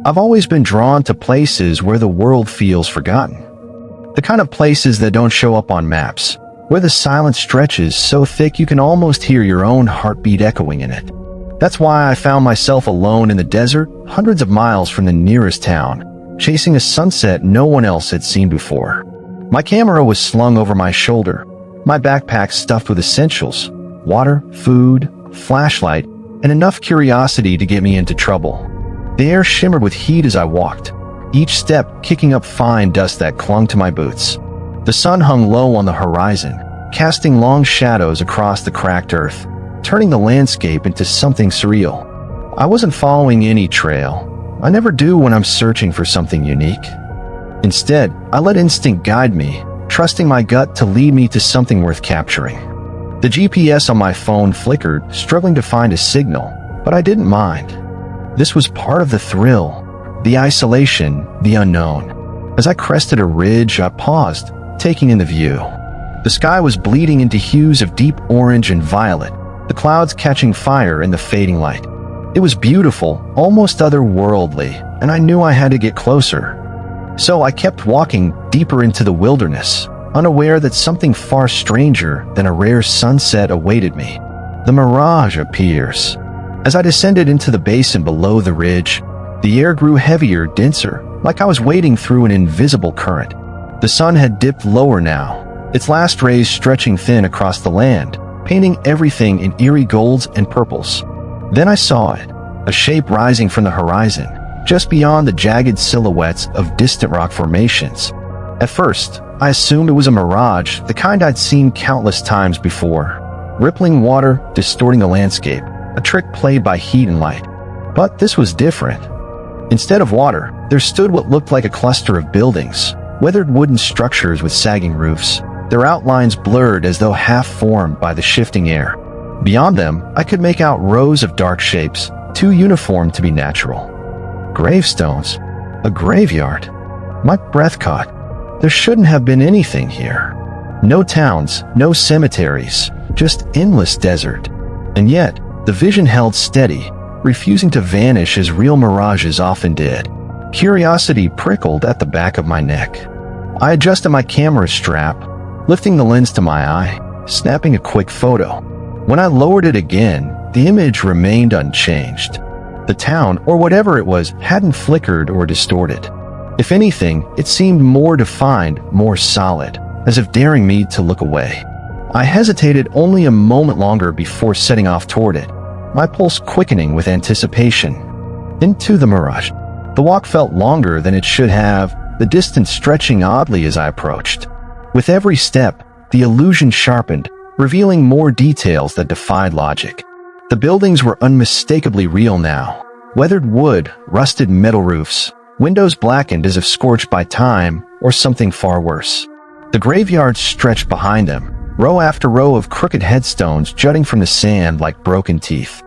I've always been drawn to places where the world feels forgotten. The kind of places that don't show up on maps, where the silence stretches so thick you can almost hear your own heartbeat echoing in it. That's why I found myself alone in the desert, hundreds of miles from the nearest town, chasing a sunset no one else had seen before. My camera was slung over my shoulder, my backpack stuffed with essentials, water, food, flashlight, and enough curiosity to get me into trouble. The air shimmered with heat as I walked, each step kicking up fine dust that clung to my boots. The sun hung low on the horizon, casting long shadows across the cracked earth, turning the landscape into something surreal. I wasn't following any trail. I never do when I'm searching for something unique. Instead, I let instinct guide me, trusting my gut to lead me to something worth capturing. The GPS on my phone flickered, struggling to find a signal, but I didn't mind. This was part of the thrill, the isolation, the unknown. As I crested a ridge, I paused, taking in the view. The sky was bleeding into hues of deep orange and violet, the clouds catching fire in the fading light. It was beautiful, almost otherworldly, and I knew I had to get closer. So I kept walking deeper into the wilderness, unaware that something far stranger than a rare sunset awaited me. The mirage appears. As I descended into the basin below the ridge, the air grew heavier, denser, like I was wading through an invisible current. The sun had dipped lower now, its last rays stretching thin across the land, painting everything in eerie golds and purples. Then I saw it, a shape rising from the horizon, just beyond the jagged silhouettes of distant rock formations. At first, I assumed it was a mirage, the kind I'd seen countless times before. Rippling water, distorting the landscape, a trick played by heat and light. But this was different. Instead of water, there stood what looked like a cluster of buildings, weathered wooden structures with sagging roofs, their outlines blurred as though half-formed by the shifting air. Beyond them, I could make out rows of dark shapes, too uniform to be natural. Gravestones. A graveyard. My breath caught. There shouldn't have been anything here. No towns, no cemeteries, just endless desert. And yet, the vision held steady, refusing to vanish as real mirages often did. Curiosity prickled at the back of my neck. I adjusted my camera strap, lifting the lens to my eye, snapping a quick photo. When I lowered it again, the image remained unchanged. The town, or whatever it was, hadn't flickered or distorted. If anything, it seemed more defined, more solid, as if daring me to look away. I hesitated only a moment longer before setting off toward it, my pulse quickening with anticipation. Into the mirage. The walk felt longer than it should have, the distance stretching oddly as I approached. With every step, the illusion sharpened, revealing more details that defied logic. The buildings were unmistakably real now. Weathered wood, rusted metal roofs, windows blackened as if scorched by time or something far worse. The graveyards stretched behind them, row after row of crooked headstones jutting from the sand like broken teeth.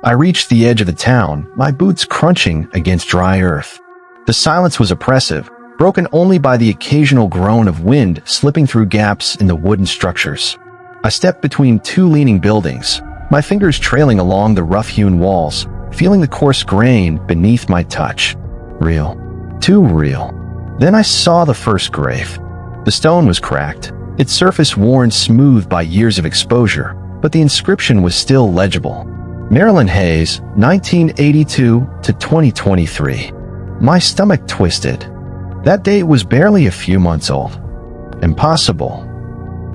I reached the edge of the town, my boots crunching against dry earth. The silence was oppressive, broken only by the occasional groan of wind slipping through gaps in the wooden structures. I stepped between two leaning buildings, my fingers trailing along the rough-hewn walls, feeling the coarse grain beneath my touch. Real. Too real. Then I saw the first grave. The stone was cracked, its surface worn smooth by years of exposure, but the inscription was still legible. Marilyn Hayes, 1982 to 2023. My stomach twisted. That date was barely a few months old. Impossible.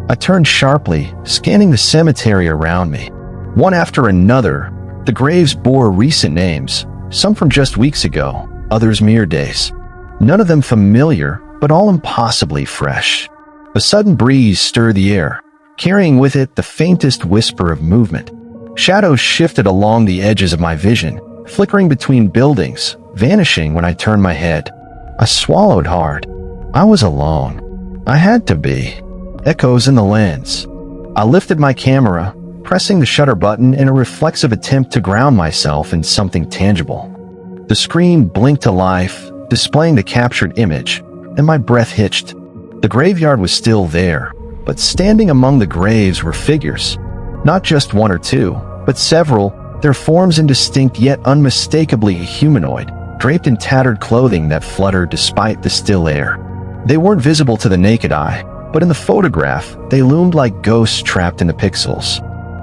I turned sharply, scanning the cemetery around me. One after another, the graves bore recent names, some from just weeks ago, others mere days. None of them familiar, but all impossibly fresh. A sudden breeze stirred the air, carrying with it the faintest whisper of movement. Shadows shifted along the edges of my vision, flickering between buildings, vanishing when I turned my head. I swallowed hard. I was alone. I had to be. Echoes in the lens. I lifted my camera, pressing the shutter button in a reflexive attempt to ground myself in something tangible. The screen blinked to life, displaying the captured image, and my breath hitched. The graveyard was still there, but standing among the graves were figures. Not just one or two, but several, their forms indistinct yet unmistakably humanoid, draped in tattered clothing that fluttered despite the still air. They weren't visible to the naked eye, but in the photograph, they loomed like ghosts trapped in the pixels.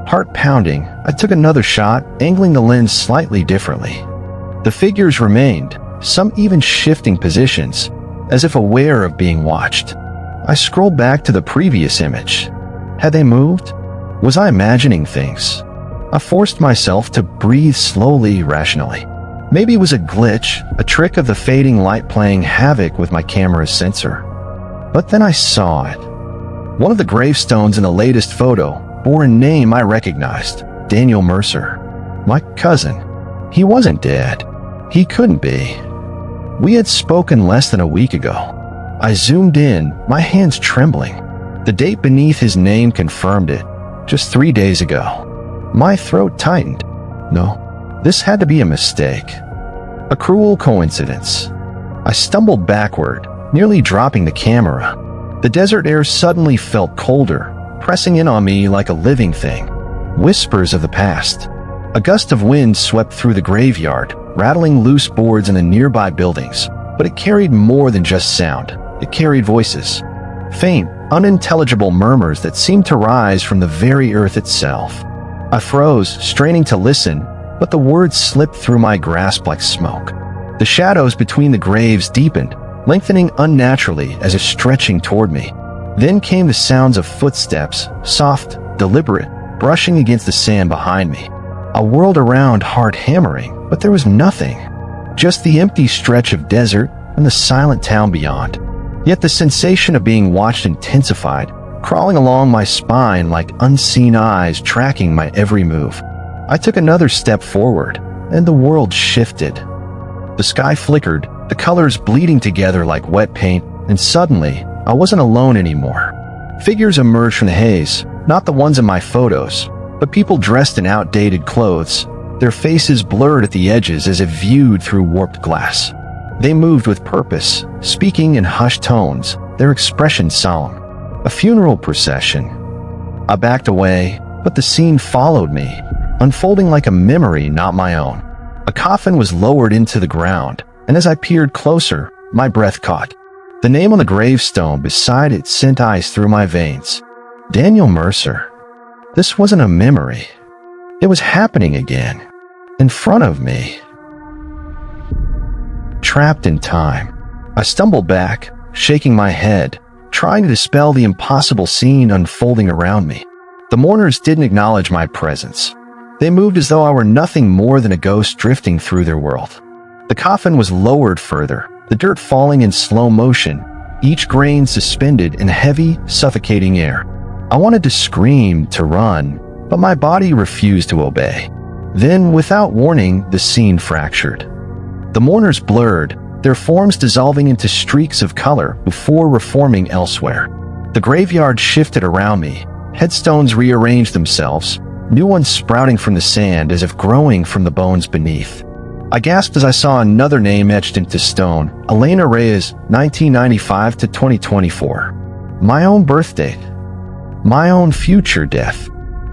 Heart pounding, I took another shot, angling the lens slightly differently. The figures remained, some even shifting positions, as if aware of being watched. I scrolled back to the previous image. Had they moved? Was I imagining things? I forced myself to breathe slowly, rationally. Maybe it was a glitch, a trick of the fading light playing havoc with my camera's sensor. But then I saw it. One of the gravestones in the latest photo bore a name I recognized, Daniel Mercer. My cousin. He wasn't dead. He couldn't be. We had spoken less than a week ago. I zoomed in, my hands trembling. The date beneath his name confirmed it, just 3 days ago. My throat tightened. No, this had to be a mistake. A cruel coincidence. I stumbled backward, nearly dropping the camera. The desert air suddenly felt colder, pressing in on me like a living thing. Whispers of the past. A gust of wind swept through the graveyard, rattling loose boards in the nearby buildings, but it carried more than just sound. It carried voices. Faint, unintelligible murmurs that seemed to rise from the very earth itself. I froze, straining to listen, but the words slipped through my grasp like smoke. The shadows between the graves deepened, lengthening unnaturally as if stretching toward me. Then came the sounds of footsteps, soft, deliberate, brushing against the sand behind me. I whirled around, heart hammering, but there was nothing. Just the empty stretch of desert and the silent town beyond. Yet the sensation of being watched intensified, crawling along my spine like unseen eyes tracking my every move. I took another step forward, and the world shifted. The sky flickered, the colors bleeding together like wet paint, and suddenly, I wasn't alone anymore. Figures emerged from the haze, not the ones in my photos, but people dressed in outdated clothes, their faces blurred at the edges as if viewed through warped glass. They moved with purpose, speaking in hushed tones, their expression solemn. A funeral procession. I backed away, but the scene followed me, unfolding like a memory not my own. A coffin was lowered into the ground, and as I peered closer, my breath caught. The name on the gravestone beside it sent ice through my veins. Daniel Mercer. This wasn't a memory. It was happening again, in front of me. Trapped in time. I stumbled back, shaking my head, trying to dispel the impossible scene unfolding around me. The mourners didn't acknowledge my presence. They moved as though I were nothing more than a ghost drifting through their world. The coffin was lowered further, the dirt falling in slow motion, each grain suspended in heavy, suffocating air. I wanted to scream, to run, but my body refused to obey. Then, without warning, the scene fractured. The mourners blurred, their forms dissolving into streaks of color before reforming elsewhere. The graveyard shifted around me. Headstones rearranged themselves, new ones sprouting from the sand as if growing from the bones beneath. I gasped as I saw another name etched into stone, Elena Reyes, 1995 to 2024. My own birth date. My own future death.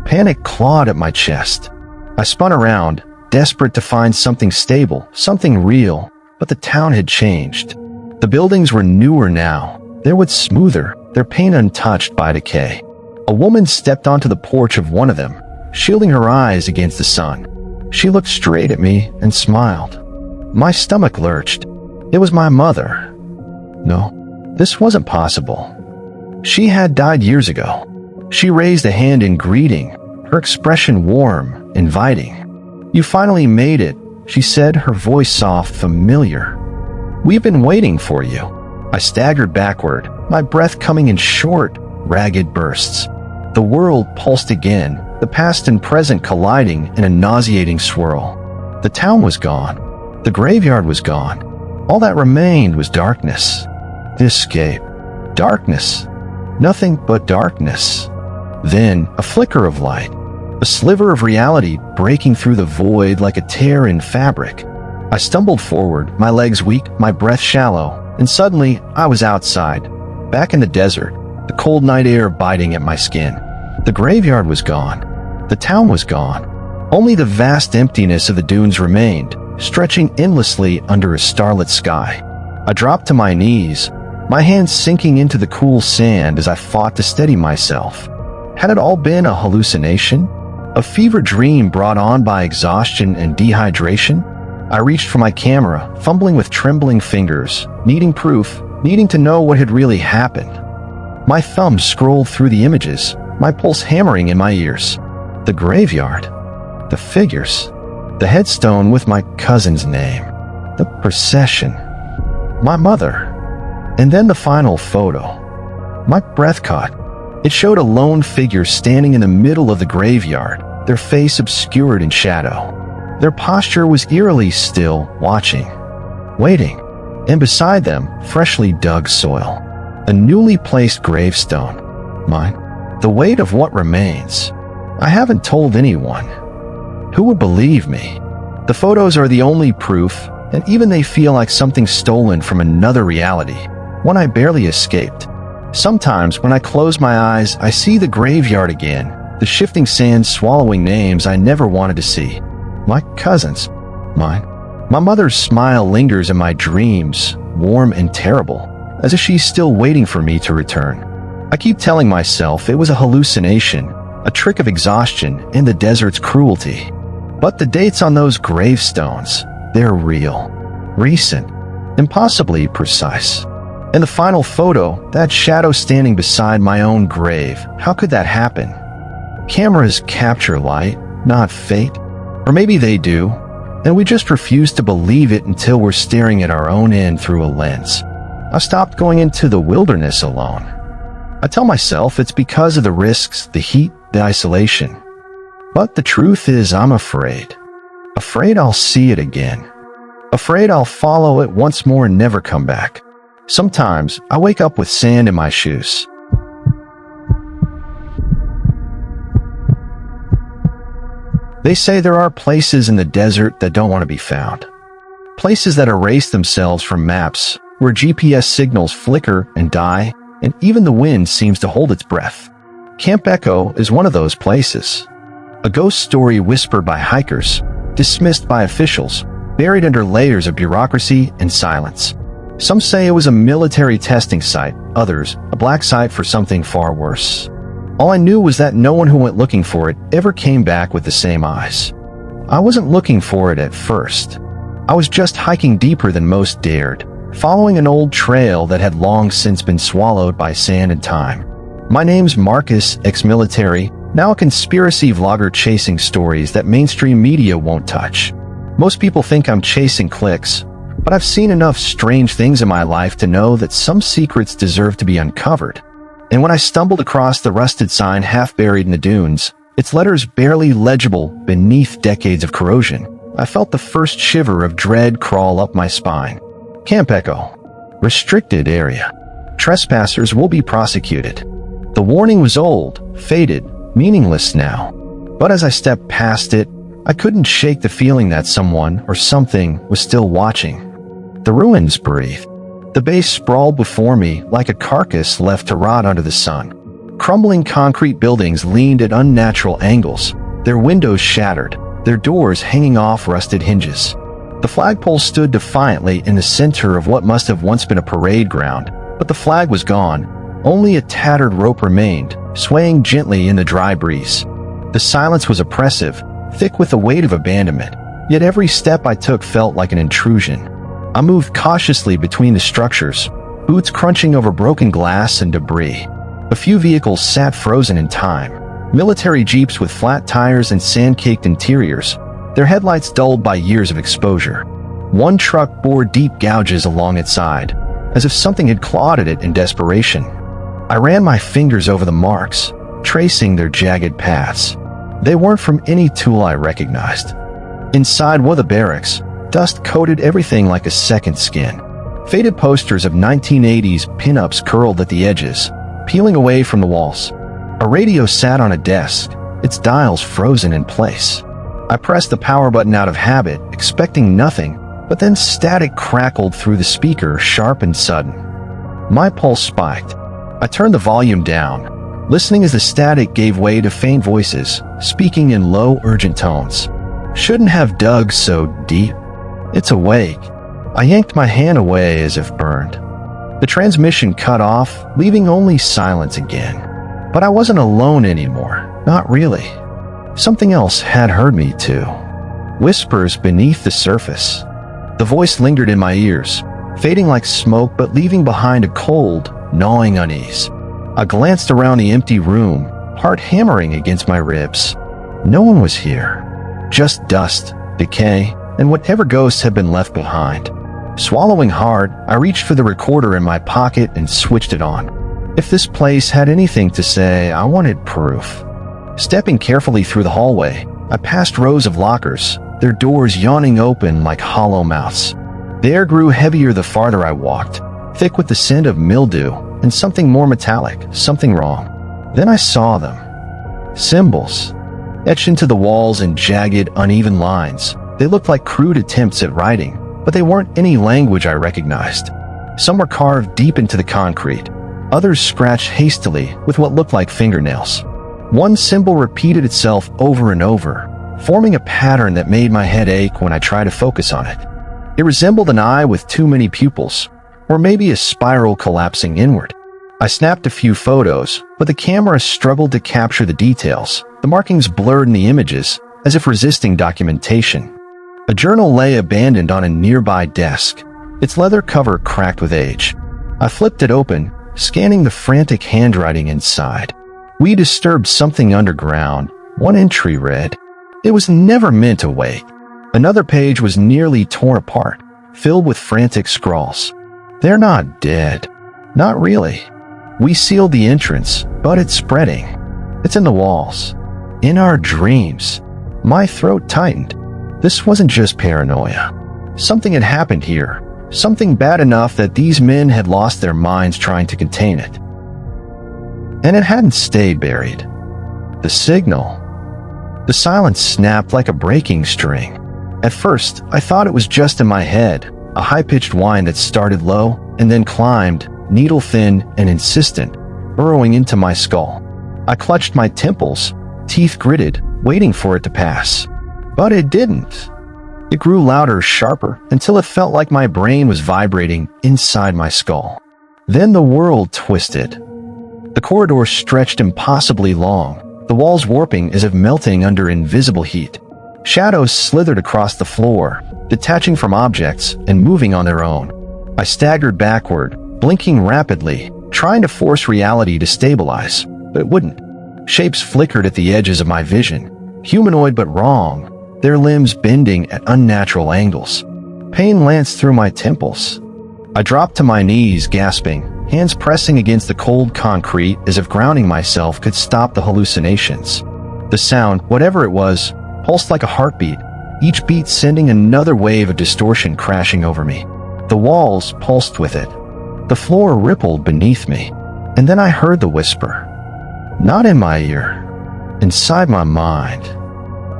Panic clawed at my chest. I spun around, desperate to find something stable, something real, but the town had changed. The buildings were newer now. They were smoother, their paint untouched by decay. A woman stepped onto the porch of one of them, shielding her eyes against the sun. She looked straight at me and smiled. My stomach lurched. It was my mother. No, this wasn't possible. She had died years ago. She raised a hand in greeting, her expression warm, inviting. "You finally made it," she said, her voice soft, familiar. "We've been waiting for you." I staggered backward, my breath coming in short, ragged bursts. The world pulsed again, the past and present colliding in a nauseating swirl. The town was gone. The graveyard was gone. All that remained was darkness. The escape. Darkness. Nothing but darkness. Then, a flicker of light. A sliver of reality breaking through the void like a tear in fabric. I stumbled forward, my legs weak, my breath shallow, and suddenly I was outside, back in the desert, the cold night air biting at my skin. The graveyard was gone. The town was gone. Only the vast emptiness of the dunes remained, stretching endlessly under a starlit sky. I dropped to my knees, my hands sinking into the cool sand as I fought to steady myself. Had it all been a hallucination? A fever dream brought on by exhaustion and dehydration? I reached for my camera, fumbling with trembling fingers, needing proof, needing to know what had really happened. My thumb scrolled through the images, my pulse hammering in my ears. The graveyard, the figures, the headstone with my cousin's name, the procession, my mother, and then the final photo. My breath caught. It showed a lone figure standing in the middle of the graveyard, their face obscured in shadow. Their posture was eerily still, watching, waiting, and beside them, freshly dug soil. A newly placed gravestone. Mine. The weight of what remains. I haven't told anyone. Who would believe me? The photos are the only proof, and even they feel like something stolen from another reality, one I barely escaped. Sometimes when I close my eyes, I see the graveyard again, the shifting sand swallowing names I never wanted to see. My cousins. Mine. My mother's smile lingers in my dreams, warm and terrible, as if she's still waiting for me to return. I keep telling myself it was a hallucination, a trick of exhaustion and the desert's cruelty. But the dates on those gravestones, they're real, recent, impossibly precise. And the final photo, that shadow standing beside my own grave, how could that happen? Cameras capture light, not fate. Or maybe they do, and we just refuse to believe it until we're staring at our own end through a lens. I stopped going into the wilderness alone. I tell myself it's because of the risks, the heat, the isolation. But the truth is I'm afraid. Afraid I'll see it again. Afraid I'll follow it once more and never come back. Sometimes I wake up with sand in my shoes. They say there are places in the desert that don't want to be found. Places that erase themselves from maps, where GPS signals flicker and die, and even the wind seems to hold its breath. Camp Echo is one of those places. A ghost story whispered by hikers, dismissed by officials, buried under layers of bureaucracy and silence. Some say it was a military testing site, others, a black site for something far worse. All I knew was that no one who went looking for it ever came back with the same eyes. I wasn't looking for it at first. I was just hiking deeper than most dared, following an old trail that had long since been swallowed by sand and time. My name's Marcus, ex-military, now a conspiracy vlogger chasing stories that mainstream media won't touch. Most people think I'm chasing clicks, but I've seen enough strange things in my life to know that some secrets deserve to be uncovered. And when I stumbled across the rusted sign half buried in the dunes, its letters barely legible beneath decades of corrosion, I felt the first shiver of dread crawl up my spine. Camp Echo. Restricted area. Trespassers will be prosecuted. The warning was old, faded, meaningless now. But as I stepped past it, I couldn't shake the feeling that someone or something was still watching. The ruins breathed. The base sprawled before me like a carcass left to rot under the sun. Crumbling concrete buildings leaned at unnatural angles, their windows shattered, their doors hanging off rusted hinges. The flagpole stood defiantly in the center of what must have once been a parade ground, but the flag was gone. Only a tattered rope remained, swaying gently in the dry breeze. The silence was oppressive, thick with the weight of abandonment, yet every step I took felt like an intrusion. I moved cautiously between the structures, boots crunching over broken glass and debris. A few vehicles sat frozen in time, military jeeps with flat tires and sand-caked interiors, their headlights dulled by years of exposure. One truck bore deep gouges along its side, as if something had clawed at it in desperation. I ran my fingers over the marks, tracing their jagged paths. They weren't from any tool I recognized. Inside were the barracks. Dust coated everything like a second skin. Faded posters of 1980s pinups curled at the edges, peeling away from the walls. A radio sat on a desk, its dials frozen in place. I pressed the power button out of habit, expecting nothing, but then static crackled through the speaker, sharp and sudden. My pulse spiked. I turned the volume down, listening as the static gave way to faint voices, speaking in low, urgent tones. Shouldn't have dug so deep. It's awake. I yanked my hand away as if burned. The transmission cut off, leaving only silence again. But I wasn't alone anymore. Not really. Something else had heard me too. Whispers beneath the surface. The voice lingered in my ears, fading like smoke but leaving behind a cold, gnawing unease. I glanced around the empty room, heart hammering against my ribs. No one was here. Just dust, decay, and whatever ghosts had been left behind. Swallowing hard, I reached for the recorder in my pocket and switched it on. If this place had anything to say, I wanted proof. Stepping carefully through the hallway, I passed rows of lockers, their doors yawning open like hollow mouths. The air grew heavier the farther I walked, thick with the scent of mildew and something more metallic, something wrong. Then I saw them. Symbols, etched into the walls in jagged, uneven lines. They looked like crude attempts at writing, but they weren't any language I recognized. Some were carved deep into the concrete, others scratched hastily with what looked like fingernails. One symbol repeated itself over and over, forming a pattern that made my head ache when I tried to focus on it. It resembled an eye with too many pupils, or maybe a spiral collapsing inward. I snapped a few photos, but the camera struggled to capture the details. The markings blurred in the images, as if resisting documentation. A journal lay abandoned on a nearby desk, its leather cover cracked with age. I flipped it open, scanning the frantic handwriting inside. We disturbed something underground. One entry read, "It was never meant to wait." Another page was nearly torn apart, filled with frantic scrawls. "They're not dead." Not really. We sealed the entrance, but it's spreading. It's in the walls. In our dreams. My throat tightened. This wasn't just paranoia. Something had happened here. Something bad enough that these men had lost their minds trying to contain it. And it hadn't stayed buried. The signal. The silence snapped like a breaking string. At first, I thought it was just in my head, a high-pitched whine that started low and then climbed, needle-thin and insistent, burrowing into my skull. I clutched my temples, teeth gritted, waiting for it to pass. But it didn't. It grew louder, sharper, until it felt like my brain was vibrating inside my skull. Then the world twisted. The corridor stretched impossibly long, the walls warping as if melting under invisible heat. Shadows slithered across the floor, detaching from objects and moving on their own. I staggered backward, blinking rapidly, trying to force reality to stabilize, but it wouldn't. Shapes flickered at the edges of my vision, humanoid but wrong, their limbs bending at unnatural angles. Pain lanced through my temples. I dropped to my knees, gasping, hands pressing against the cold concrete as if grounding myself could stop the hallucinations. The sound, whatever it was, pulsed like a heartbeat, each beat sending another wave of distortion crashing over me. The walls pulsed with it. The floor rippled beneath me. And then I heard the whisper. Not in my ear. Inside my mind.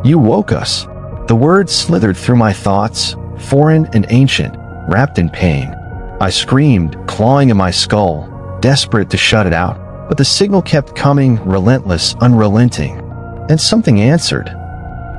"You woke us." The words slithered through my thoughts, foreign and ancient, wrapped in pain. I screamed, clawing at my skull, desperate to shut it out, but the signal kept coming, relentless, unrelenting. And something answered.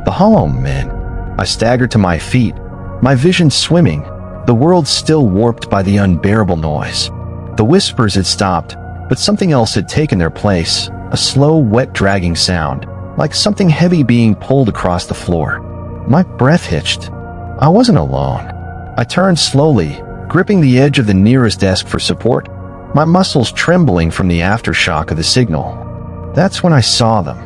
The hollow men. I staggered to my feet, my vision swimming, the world still warped by the unbearable noise. The whispers had stopped, but something else had taken their place, a slow, wet, dragging sound, like something heavy being pulled across the floor. My breath hitched. I wasn't alone. I turned slowly, gripping the edge of the nearest desk for support, my muscles trembling from the aftershock of the signal. That's when I saw them.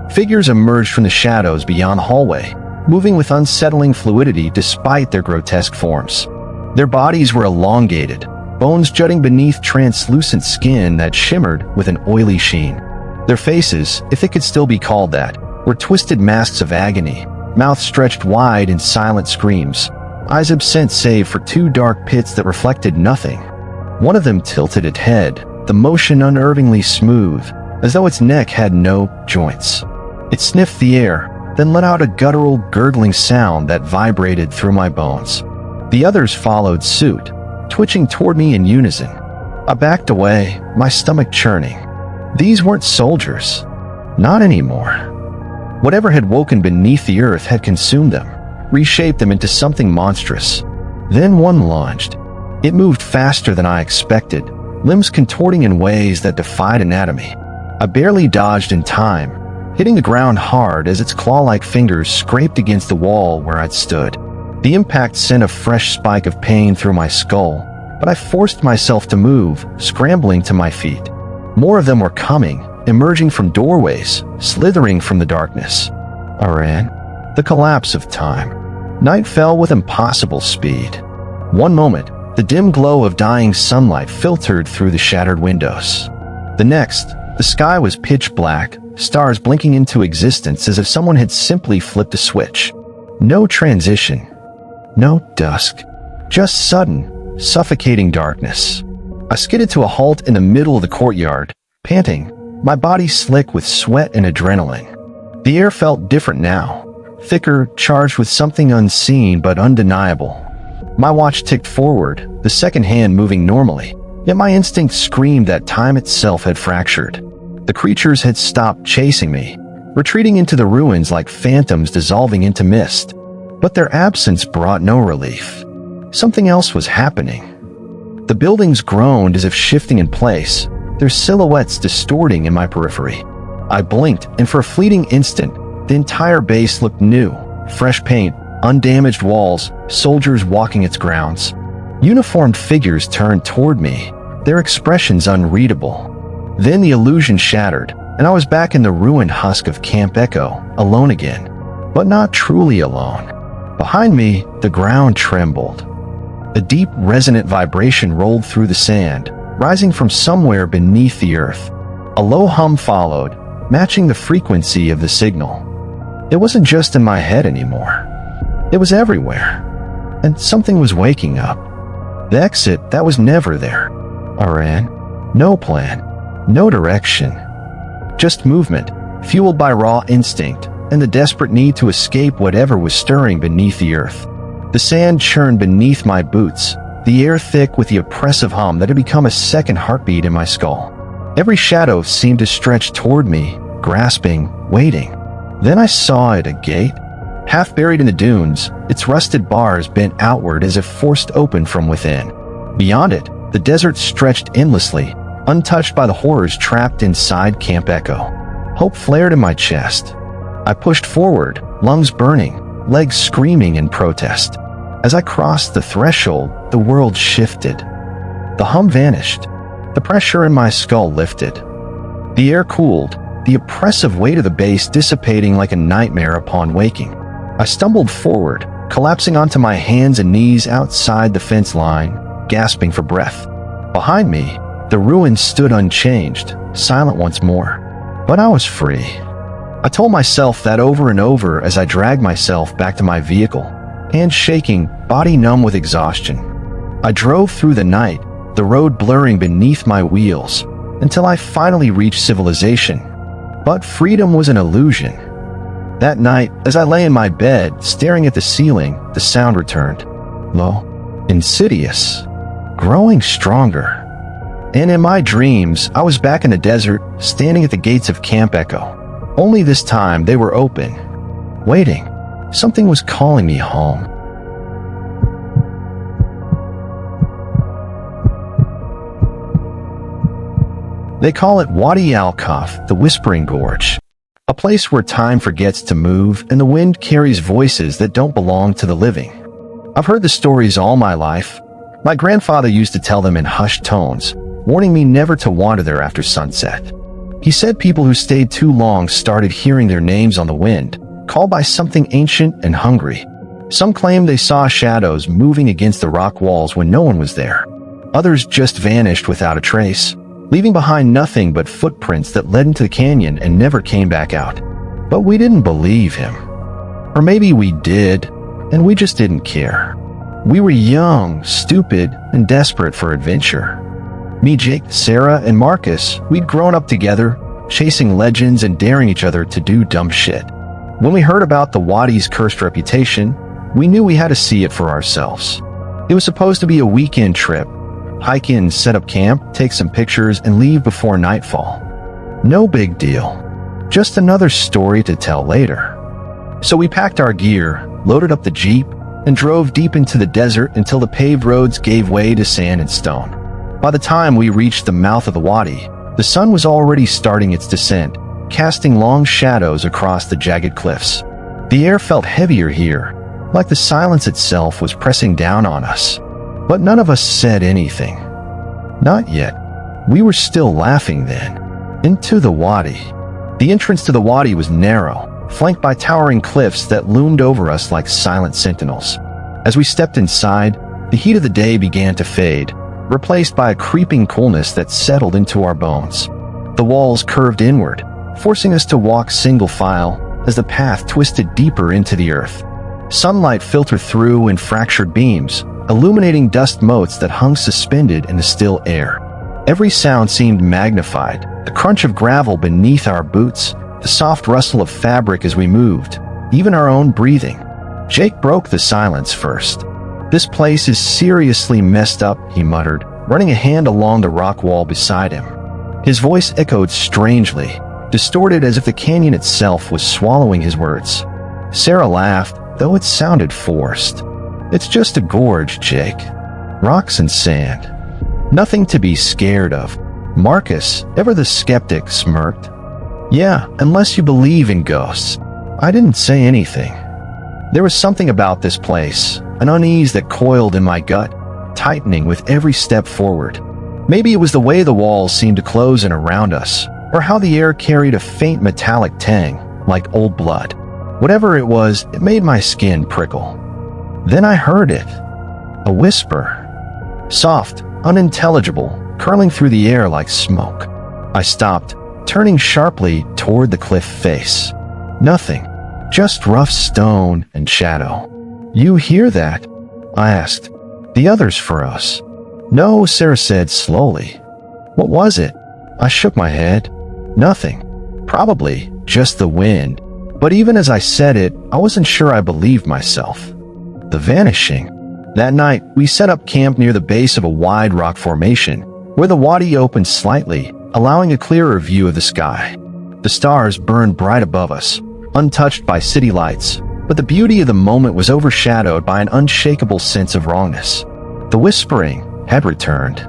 Figures emerged from the shadows beyond the hallway, moving with unsettling fluidity despite their grotesque forms. Their bodies were elongated, bones jutting beneath translucent skin that shimmered with an oily sheen. Their faces, if it could still be called that, were twisted masks of agony, mouths stretched wide in silent screams, eyes absent save for two dark pits that reflected nothing. One of them tilted its head, the motion unnervingly smooth, as though its neck had no joints. It sniffed the air, then let out a guttural, gurgling sound that vibrated through my bones. The others followed suit, twitching toward me in unison. I backed away, my stomach churning. These weren't soldiers. Not anymore. Whatever had woken beneath the earth had consumed them, reshape them into something monstrous. Then one lunged. It moved faster than I expected, limbs contorting in ways that defied anatomy. I barely dodged in time, hitting the ground hard as its claw-like fingers scraped against the wall where I'd stood. The impact sent a fresh spike of pain through my skull, but I forced myself to move, scrambling to my feet. More of them were coming, emerging from doorways, slithering from the darkness. I ran. The collapse of time. Night fell with impossible speed. One moment, the dim glow of dying sunlight filtered through the shattered windows. The next, the sky was pitch black, stars blinking into existence as if someone had simply flipped a switch. No transition. No dusk. Just sudden, suffocating darkness. I skidded to a halt in the middle of the courtyard, panting, my body slick with sweat and adrenaline. The air felt different now, thicker, charged with something unseen but undeniable. My watch ticked forward, the second hand moving normally, yet my instinct screamed that time itself had fractured. The creatures had stopped chasing me, retreating into the ruins like phantoms dissolving into mist. But their absence brought no relief. Something else was happening. The buildings groaned as if shifting in place, their silhouettes distorting in my periphery. I blinked, and for a fleeting instant, the entire base looked new. Fresh paint, undamaged walls, soldiers walking its grounds. Uniformed figures turned toward me, their expressions unreadable. Then the illusion shattered, and I was back in the ruined husk of Camp Echo, alone again. But not truly alone. Behind me, the ground trembled. A deep, resonant vibration rolled through the sand, rising from somewhere beneath the earth. A low hum followed, matching the frequency of the signal. It wasn't just in my head anymore. It was everywhere. And something was waking up. The exit that was never there. I ran. No plan. No direction. Just movement, fueled by raw instinct and the desperate need to escape whatever was stirring beneath the earth. The sand churned beneath my boots, the air thick with the oppressive hum that had become a second heartbeat in my skull. Every shadow seemed to stretch toward me, grasping, waiting. Then I saw it, a gate. Half buried in the dunes, its rusted bars bent outward as if forced open from within. Beyond it, the desert stretched endlessly, untouched by the horrors trapped inside Camp Echo. Hope flared in my chest. I pushed forward, lungs burning, legs screaming in protest. As I crossed the threshold, the world shifted. The hum vanished. The pressure in my skull lifted. The air cooled, the oppressive weight of the base dissipating like a nightmare upon waking. I stumbled forward, collapsing onto my hands and knees outside the fence line, gasping for breath. Behind me, the ruins stood unchanged, silent once more. But I was free. I told myself that over and over as I dragged myself back to my vehicle, hands shaking, body numb with exhaustion. I drove through the night, the road blurring beneath my wheels, until I finally reached civilization. But freedom was an illusion. That night, as I lay in my bed, staring at the ceiling, the sound returned. Low, insidious, growing stronger. And in my dreams, I was back in the desert, standing at the gates of Camp Echo. Only this time they were open, waiting. Something was calling me home. They call it Wadi Al-Kaf, the Whispering Gorge, a place where time forgets to move and the wind carries voices that don't belong to the living. I've heard the stories all my life. My grandfather used to tell them in hushed tones, warning me never to wander there after sunset. He said people who stayed too long started hearing their names on the wind, called by something ancient and hungry. Some claimed they saw shadows moving against the rock walls when no one was there. Others just vanished without a trace, leaving behind nothing but footprints that led into the canyon and never came back out. But we didn't believe him. Or maybe we did, and we just didn't care. We were young, stupid, and desperate for adventure. Me, Jake, Sarah, and Marcus, we'd grown up together, chasing legends and daring each other to do dumb shit. When we heard about the Wadi's cursed reputation, we knew we had to see it for ourselves. It was supposed to be a weekend trip. Hike in, set up camp, take some pictures, and leave before nightfall. No big deal. Just another story to tell later. So we packed our gear, loaded up the Jeep, and drove deep into the desert until the paved roads gave way to sand and stone. By the time we reached the mouth of the wadi, the sun was already starting its descent, casting long shadows across the jagged cliffs. The air felt heavier here, like the silence itself was pressing down on us. But none of us said anything. Not yet. We were still laughing then. Into the wadi. The entrance to the wadi was narrow, flanked by towering cliffs that loomed over us like silent sentinels. As we stepped inside, the heat of the day began to fade, replaced by a creeping coolness that settled into our bones. The walls curved inward, forcing us to walk single file as the path twisted deeper into the earth. Sunlight filtered through in fractured beams, illuminating dust motes that hung suspended in the still air. Every sound seemed magnified, the crunch of gravel beneath our boots, the soft rustle of fabric as we moved, even our own breathing. Jake broke the silence first. "This place is seriously messed up," he muttered, running a hand along the rock wall beside him. His voice echoed strangely, distorted as if the canyon itself was swallowing his words. Sarah laughed, though it sounded forced. "It's just a gorge, Jake. Rocks and sand. Nothing to be scared of." Marcus, ever the skeptic, smirked. "Yeah, unless you believe in ghosts." I didn't say anything. There was something about this place, an unease that coiled in my gut, tightening with every step forward. Maybe it was the way the walls seemed to close in around us, or how the air carried a faint metallic tang, like old blood. Whatever it was, it made my skin prickle. Then I heard it. A whisper. Soft, unintelligible, curling through the air like smoke. I stopped, turning sharply toward the cliff face. Nothing. Just rough stone and shadow. "You hear that?" I asked. The others froze. "No," Sarah said slowly. "What was it?" I shook my head. "Nothing. Probably just the wind." But even as I said it, I wasn't sure I believed myself. The vanishing. That night, we set up camp near the base of a wide rock formation, where the wadi opened slightly, allowing a clearer view of the sky. The stars burned bright above us, untouched by city lights, but the beauty of the moment was overshadowed by an unshakable sense of wrongness. The whispering had returned.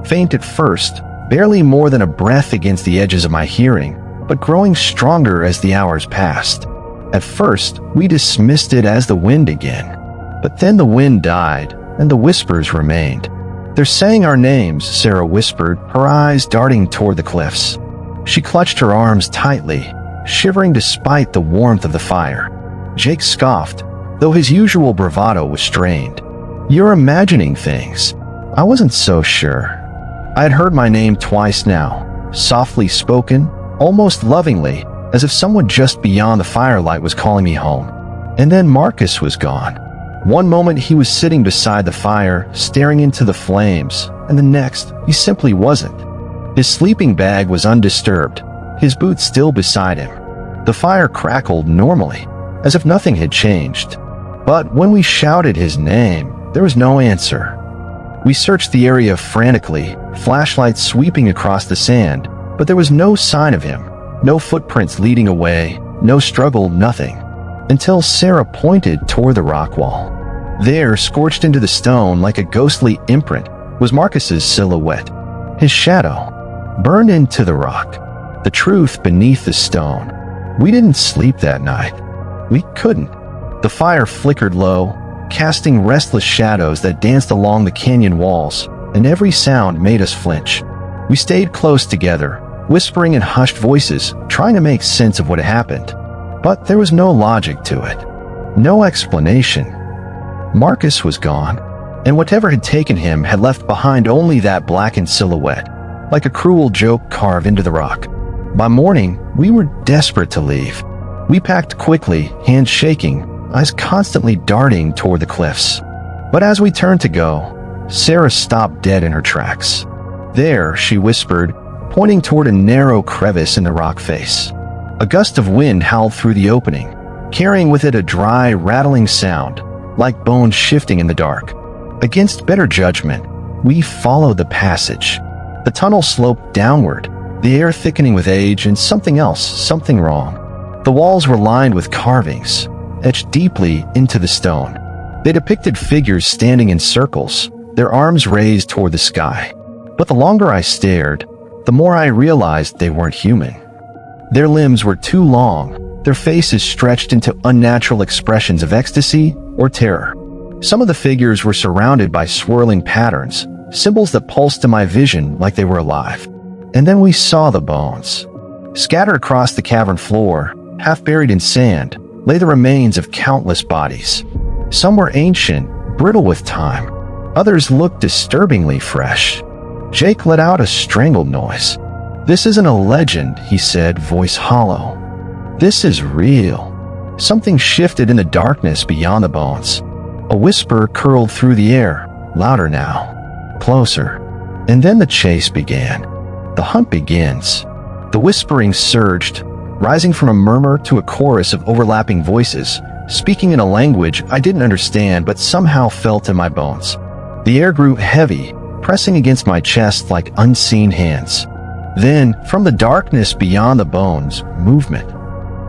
Faint at first, barely more than a breath against the edges of my hearing, but growing stronger as the hours passed. At first, we dismissed it as the wind again. But then the wind died, and the whispers remained. "They're saying our names," Sarah whispered, her eyes darting toward the cliffs. She clutched her arms tightly, shivering despite the warmth of the fire. Jake scoffed, though his usual bravado was strained. "You're imagining things." I wasn't so sure. I had heard my name twice now, softly spoken, almost lovingly, as if someone just beyond the firelight was calling me home. And then Marcus was gone. One moment he was sitting beside the fire, staring into the flames, and the next, he simply wasn't. His sleeping bag was undisturbed, his boots still beside him. The fire crackled normally, as if nothing had changed. But when we shouted his name, there was no answer. We searched the area frantically, flashlights sweeping across the sand, but there was no sign of him, no footprints leading away, no struggle, nothing. Until Sarah pointed toward the rock wall. There, scorched into the stone like a ghostly imprint, was Marcus's silhouette. His shadow, burned into the rock. The truth beneath the stone. We didn't sleep that night. We couldn't. The fire flickered low, casting restless shadows that danced along the canyon walls, and every sound made us flinch. We stayed close together, whispering in hushed voices, trying to make sense of what had happened. But there was no logic to it. No explanation. Marcus was gone, and whatever had taken him had left behind only that blackened silhouette, like a cruel joke carved into the rock. By morning, we were desperate to leave. We packed quickly, hands shaking, eyes constantly darting toward the cliffs. But as we turned to go, Sarah stopped dead in her tracks. "There," she whispered, pointing toward a narrow crevice in the rock face. A gust of wind howled through the opening, carrying with it a dry, rattling sound, like bones shifting in the dark. Against better judgment, we followed the passage. The tunnel sloped downward, the air thickening with age and something else, something wrong. The walls were lined with carvings, etched deeply into the stone. They depicted figures standing in circles, their arms raised toward the sky. But the longer I stared, the more I realized they weren't human. Their limbs were too long, their faces stretched into unnatural expressions of ecstasy or terror. Some of the figures were surrounded by swirling patterns, symbols that pulsed to my vision like they were alive. And then we saw the bones. Scattered across the cavern floor, half buried in sand, lay the remains of countless bodies. Some were ancient, brittle with time. Others looked disturbingly fresh. Jake let out a strangled noise. "This isn't a legend," he said, voice hollow. "This is real." Something shifted in the darkness beyond the bones. A whisper curled through the air, louder now, closer. And then the chase began. The hunt begins. The whispering surged, rising from a murmur to a chorus of overlapping voices, speaking in a language I didn't understand but somehow felt in my bones. The air grew heavy, pressing against my chest like unseen hands. Then, from the darkness beyond the bones, movement.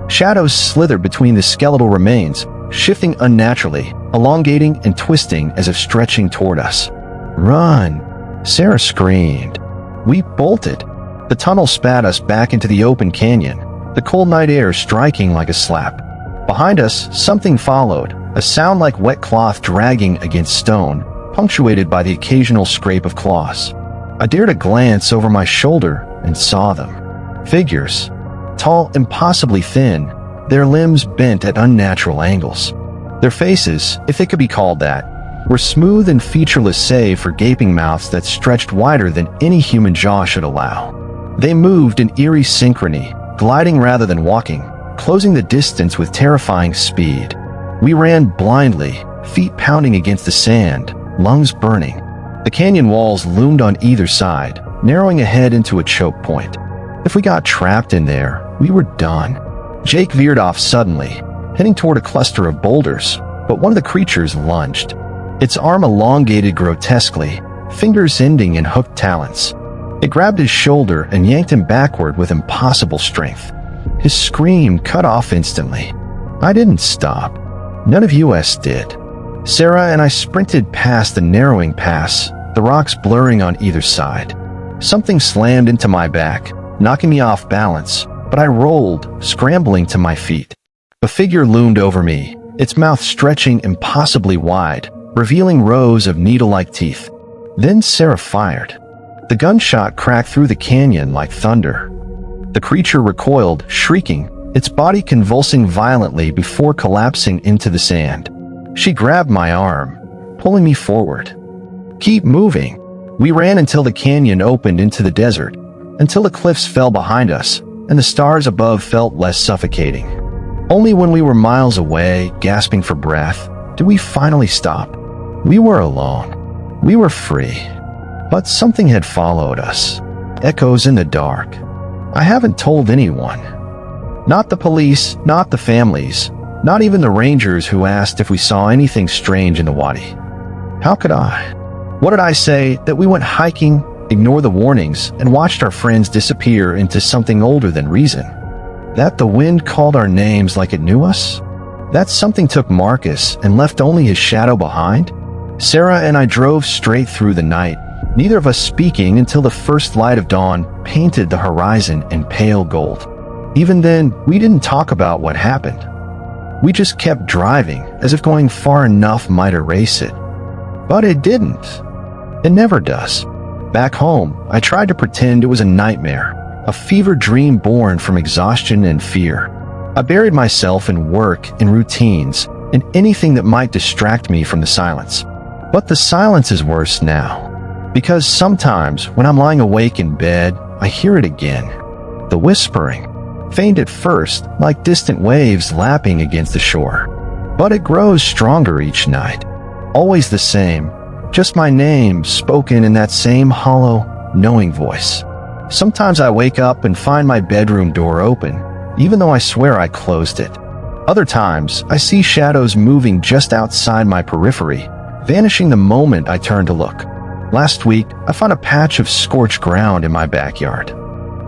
Shadows slithered between the skeletal remains, shifting unnaturally, elongating and twisting as if stretching toward us. "Run!" Sarah screamed. We bolted. The tunnel spat us back into the open canyon, the cold night air striking like a slap. Behind us, something followed, a sound like wet cloth dragging against stone, punctuated by the occasional scrape of claws. I dared a glance over my shoulder and saw them. Figures. Tall, impossibly thin, their limbs bent at unnatural angles. Their faces, if they could be called that, were smooth and featureless save for gaping mouths that stretched wider than any human jaw should allow. They moved in eerie synchrony, gliding rather than walking, closing the distance with terrifying speed. We ran blindly, feet pounding against the sand, lungs burning. The canyon walls loomed on either side, narrowing ahead into a choke point. If we got trapped in there, we were done. Jake veered off suddenly, heading toward a cluster of boulders, but one of the creatures lunged. Its arm elongated grotesquely, fingers ending in hooked talons. It grabbed his shoulder and yanked him backward with impossible strength. His scream cut off instantly. I didn't stop. None of us did. Sarah and I sprinted past the narrowing pass, the rocks blurring on either side. Something slammed into my back, knocking me off balance, but I rolled, scrambling to my feet. A figure loomed over me, its mouth stretching impossibly wide, revealing rows of needle-like teeth. Then Sarah fired. The gunshot cracked through the canyon like thunder. The creature recoiled, shrieking, its body convulsing violently before collapsing into the sand. She grabbed my arm, pulling me forward. "Keep moving." We ran until the canyon opened into the desert, until the cliffs fell behind us, and the stars above felt less suffocating. Only when we were miles away, gasping for breath, did we finally stop. We were alone. We were free. But something had followed us. Echoes in the dark. I haven't told anyone. Not the police, not the families, not even the rangers who asked if we saw anything strange in the wadi. How could I? What did I say? That we went hiking, ignored the warnings, and watched our friends disappear into something older than reason? That the wind called our names like it knew us? That something took Marcus and left only his shadow behind? Sarah and I drove straight through the night, neither of us speaking until the first light of dawn painted the horizon in pale gold. Even then, we didn't talk about what happened. We just kept driving, as if going far enough might erase it. But it didn't. It never does. Back home, I tried to pretend it was a nightmare, a fever dream born from exhaustion and fear. I buried myself in work, in routines, in anything that might distract me from the silence. But the silence is worse now. Because sometimes, when I'm lying awake in bed, I hear it again. The whispering. Faint at first, like distant waves lapping against the shore. But it grows stronger each night. Always the same. Just my name spoken in that same hollow, knowing voice. Sometimes I wake up and find my bedroom door open, even though I swear I closed it. Other times, I see shadows moving just outside my periphery, vanishing the moment I turn to look. Last week, I found a patch of scorched ground in my backyard,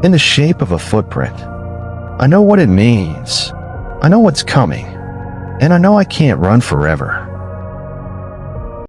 in the shape of a footprint. I know what it means. I know what's coming. And I know I can't run forever.